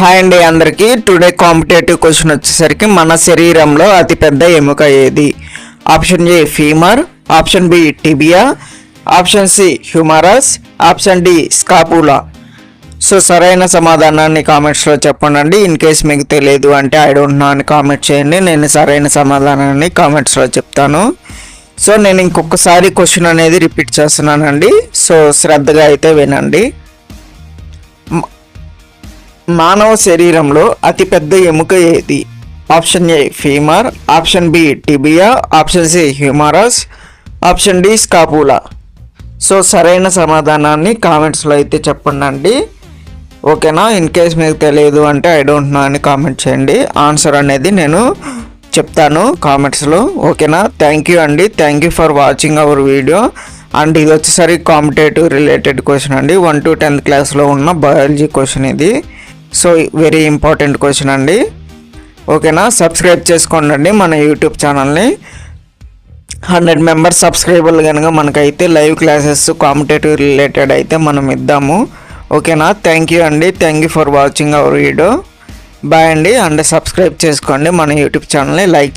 Hi అండి అందరికీ. Today competitive question వచ్చేసరికి మన శరీరంలో అతిపెద్ద ఎముక ఏది? Option A femur, option B tibia, option C humerus, option D scapula. So సరైన సమాధానాన్ని కామెంట్స్లో చెప్పండి. ఇన్ కేస్ మీకు తెలియదు అంటే ఐ డోంట్ నో అని కామెంట్ చేయండి. నేను సరైన సమాధానాన్ని కామెంట్స్లో చెప్తాను. సో నేను ఇంకొకసారి క్వశ్చన్ అనేది రిపీట్ చేస్తున్నానండి. సో శ్రద్ధగా అయితే వినండి. మానవ శరీరంలో అతిపెద్ద ఎముక ఏది? Option A femur, option B tibia, option C humerus, option D scapula. So సరైన సమాధానాన్ని కామెంట్స్లో అయితే చెప్పండి. ఓకేనా? ఇన్ కేస్ మీకు తెలియదు అంటే ఐ డోంట్ నో అని కామెంట్ చేయండి. ఆన్సర్ అనేది నేను చెప్తాను కామెంట్స్లో. ఓకేనా? థ్యాంక్ యూ అండి. Thank you for watching our video. And ఇది వచ్చేసరికి కాంపిటేటివ్ రిలేటెడ్ క్వశ్చన్ అండి. 1 to 10th క్లాస్లో ఉన్న బయాలజీ క్వశ్చన్ ఇది. సో వెరీ ఇంపార్టెంట్ క్వశ్చన్ అండి. ఓకేనా? సబ్స్క్రైబ్ చేసుకోండి మన యూట్యూబ్ ఛానల్ని. 100 మెంబర్స్ సబ్స్క్రైబర్లు కనుక మనకైతే లైవ్ క్లాసెస్ కాంపిటేటివ్ రిలేటెడ్ అయితే మనం ఇద్దాము. ఓకేనా? థ్యాంక్ యూ అండి. Thank you for watching our video. Bye అండి. అండ్ సబ్స్క్రైబ్ చేసుకోండి మన యూట్యూబ్ ఛానల్ని. లైక్